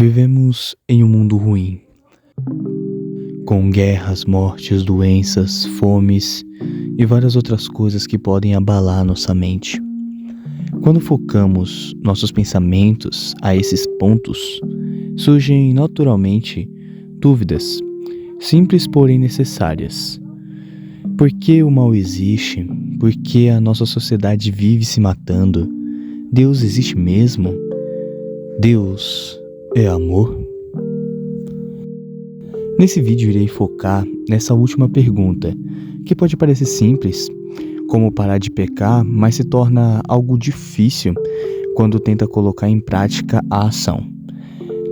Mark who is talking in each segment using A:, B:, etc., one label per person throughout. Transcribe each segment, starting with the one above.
A: Vivemos em um mundo ruim, com guerras, mortes, doenças, fomes e várias outras coisas que podem abalar nossa mente. Quando focamos nossos pensamentos a esses pontos, surgem naturalmente dúvidas, simples porém necessárias. Por que o mal existe? Por que a nossa sociedade vive se matando? Deus existe mesmo? Deus é amor? Nesse vídeo irei focar nessa última pergunta, que pode parecer simples, como parar de pecar, mas se torna algo difícil quando tenta colocar em prática a ação.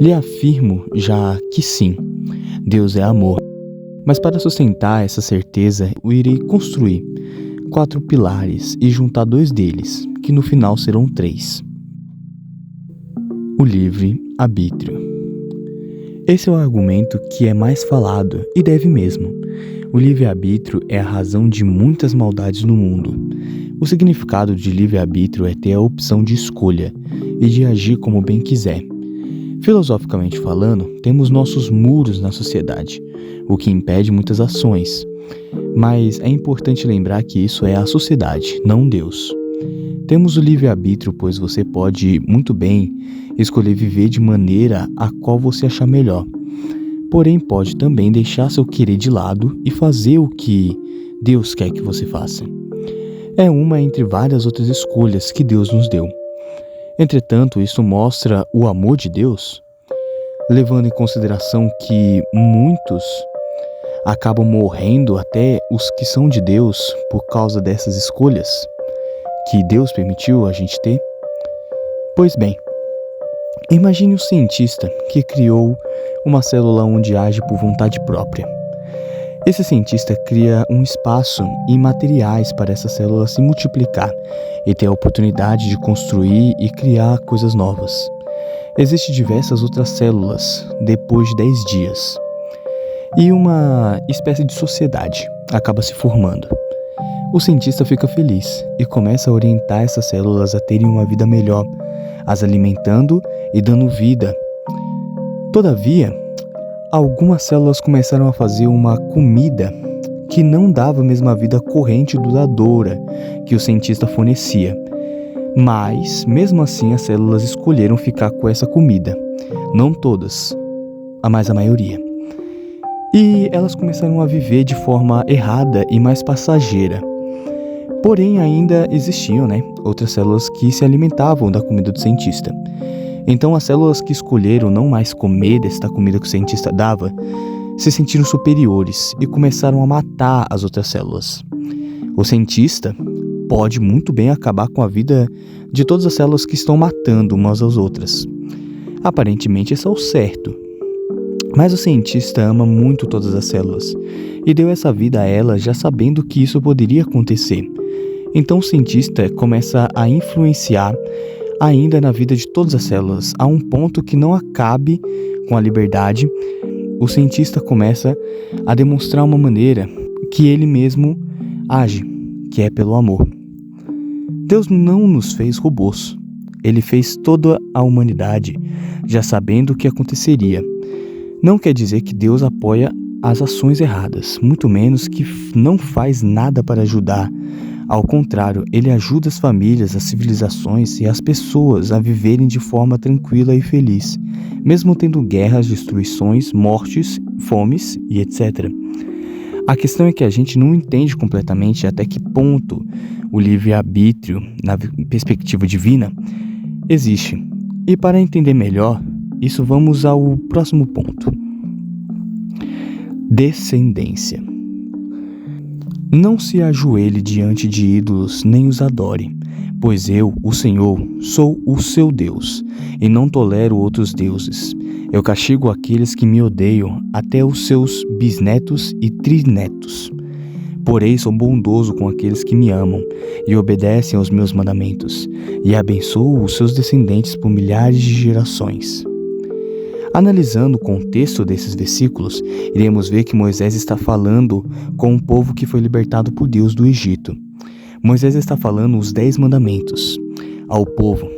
A: Lhe afirmo já que sim, Deus é amor, mas para sustentar essa certeza, eu irei construir 4 pilares e juntar 2 deles, que no final serão 3. O livre-arbítrio. Esse é o argumento que é mais falado, e deve mesmo. O livre-arbítrio é a razão de muitas maldades no mundo. O significado de livre-arbítrio é ter a opção de escolha e de agir como bem quiser. Filosoficamente falando, temos nossos muros na sociedade, o que impede muitas ações. Mas é importante lembrar que isso é a sociedade, não Deus. Temos o livre-arbítrio, pois você pode, muito bem, escolher viver de maneira a qual você achar melhor. Porém, pode também deixar seu querer de lado e fazer o que Deus quer que você faça. É uma entre várias outras escolhas que Deus nos deu. Entretanto, isso mostra o amor de Deus, levando em consideração que muitos acabam morrendo, até os que são de Deus, por causa dessas escolhas que Deus permitiu a gente ter? Pois bem, imagine um cientista que criou uma célula onde age por vontade própria. Esse cientista cria um espaço e materiais para essa célula se multiplicar e ter a oportunidade de construir e criar coisas novas. Existem diversas outras células depois de 10 dias. E uma espécie de sociedade acaba se formando. O cientista fica feliz e começa a orientar essas células a terem uma vida melhor, as alimentando e dando vida. Todavia, algumas células começaram a fazer uma comida que não dava a mesma vida corrente e duradoura que o cientista fornecia. Mas, mesmo assim, as células escolheram ficar com essa comida. Não todas, mas a maioria. E elas começaram a viver de forma errada e mais passageira. Porém, ainda existiam, outras células que se alimentavam da comida do cientista. Então, as células que escolheram não mais comer desta comida que o cientista dava, se sentiram superiores e começaram a matar as outras células. O cientista pode muito bem acabar com a vida de todas as células que estão matando umas às outras. Aparentemente, isso é o certo. Mas o cientista ama muito todas as células e deu essa vida a elas já sabendo que isso poderia acontecer. Então o cientista começa a influenciar ainda na vida de todas as células, a um ponto que não acabe com a liberdade. O cientista começa a demonstrar uma maneira que ele mesmo age, que é pelo amor. Deus não nos fez robôs. Ele fez toda a humanidade, já sabendo o que aconteceria. Não quer dizer que Deus apoia as ações erradas, muito menos que não faz nada para ajudar. Ao contrário, ele ajuda as famílias, as civilizações e as pessoas a viverem de forma tranquila e feliz, mesmo tendo guerras, destruições, mortes, fomes e etc. A questão é que a gente não entende completamente até que ponto o livre-arbítrio, na perspectiva divina, existe. E para entender melhor isso, vamos ao próximo ponto. Descendência. Não se ajoelhe diante de ídolos, nem os adore, pois eu, o Senhor, sou o seu Deus, e não tolero outros deuses. Eu castigo aqueles que me odeiam, até os seus bisnetos e trinetos. Porém, sou bondoso com aqueles que me amam e obedecem aos meus mandamentos, e abençoo os seus descendentes por milhares de gerações. Analisando o contexto desses versículos, iremos ver que Moisés está falando com um povo que foi libertado por Deus do Egito. Moisés está falando os 10 mandamentos ao povo.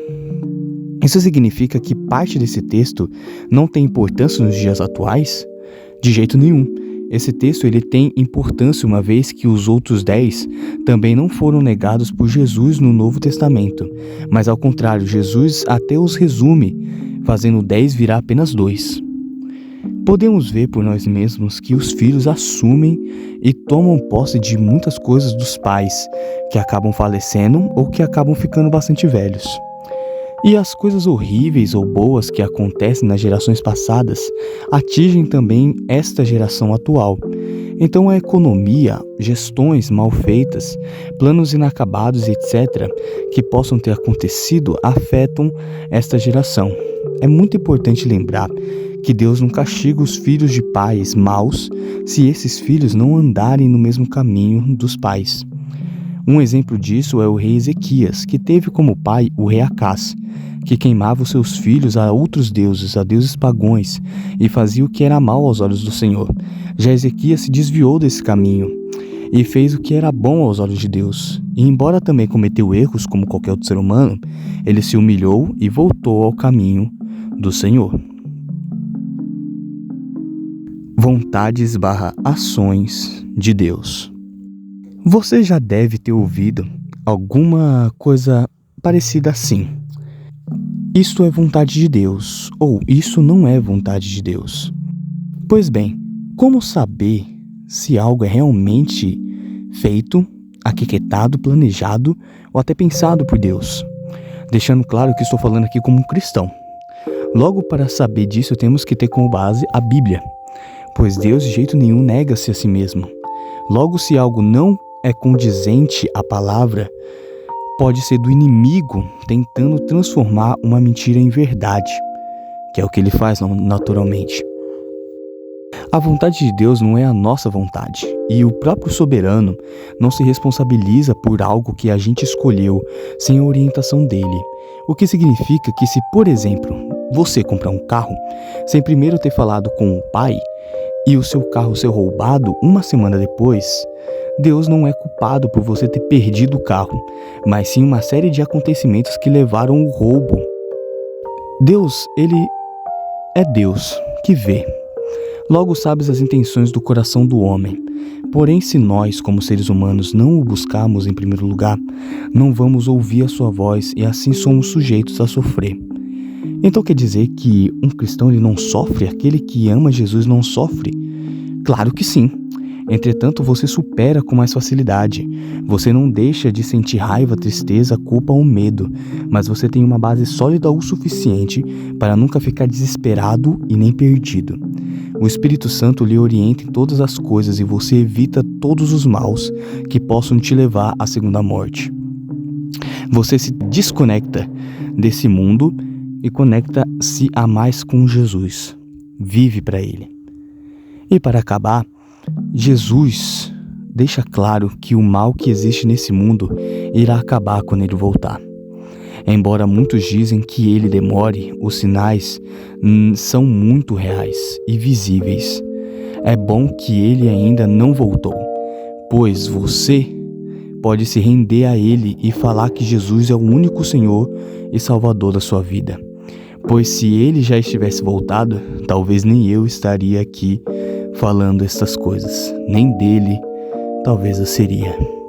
A: Isso significa que parte desse texto não tem importância nos dias atuais? De jeito nenhum. Esse texto ele tem importância uma vez que os outros 10 também não foram negados por Jesus no Novo Testamento, mas ao contrário, Jesus até os resume, fazendo 10 virar apenas 2. Podemos ver por nós mesmos que os filhos assumem e tomam posse de muitas coisas dos pais, que acabam falecendo ou que acabam ficando bastante velhos. E as coisas horríveis ou boas que acontecem nas gerações passadas atingem também esta geração atual. Então a economia, gestões mal feitas, planos inacabados, etc., que possam ter acontecido afetam esta geração. É muito importante lembrar que Deus não castiga os filhos de pais maus se esses filhos não andarem no mesmo caminho dos pais. Um exemplo disso é o rei Ezequias, que teve como pai o rei Acás, que queimava os seus filhos a outros deuses, a deuses pagões, e fazia o que era mal aos olhos do Senhor. Já Ezequias se desviou desse caminho e fez o que era bom aos olhos de Deus. E embora também cometeu erros como qualquer outro ser humano, ele se humilhou e voltou ao caminho do Senhor. Vontades/ações de Deus. Você já deve ter ouvido alguma coisa parecida assim. Isto é vontade de Deus, ou isso não é vontade de Deus. Pois bem, como saber se algo é realmente feito, arquitetado, planejado ou até pensado por Deus? Deixando claro que estou falando aqui como um cristão. Logo, para saber disso, temos que ter como base a Bíblia, pois Deus de jeito nenhum nega-se a si mesmo. Logo, se algo não é condizente à palavra, pode ser do inimigo tentando transformar uma mentira em verdade, que é o que ele faz naturalmente. A vontade de Deus não é a nossa vontade, e o próprio soberano não se responsabiliza por algo que a gente escolheu sem a orientação dele. O que significa que se, por exemplo, você comprar um carro sem primeiro ter falado com o pai e o seu carro ser roubado uma semana depois, Deus não é culpado por você ter perdido o carro, mas sim uma série de acontecimentos que levaram o roubo. Deus, ele é Deus que vê. Logo sabes as intenções do coração do homem. Porém, se nós, como seres humanos, não o buscarmos em primeiro lugar, não vamos ouvir a sua voz e assim somos sujeitos a sofrer. Então quer dizer que um cristão ele não sofre? Aquele que ama Jesus não sofre? Claro que sim. Entretanto, você supera com mais facilidade. Você não deixa de sentir raiva, tristeza, culpa ou medo, mas você tem uma base sólida o suficiente para nunca ficar desesperado e nem perdido. O Espírito Santo lhe orienta em todas as coisas e você evita todos os maus que possam te levar à segunda morte. Você se desconecta desse mundo e conecta-se a mais com Jesus. Vive para Ele. E para acabar, Jesus deixa claro que o mal que existe nesse mundo irá acabar quando Ele voltar. Embora muitos dizem que Ele demore, os sinais são muito reais e visíveis. É bom que Ele ainda não voltou, pois você pode se render a Ele e falar que Jesus é o único Senhor e Salvador da sua vida. Pois se Ele já estivesse voltado, talvez nem eu estaria aqui falando essas coisas, nem dele talvez eu seria.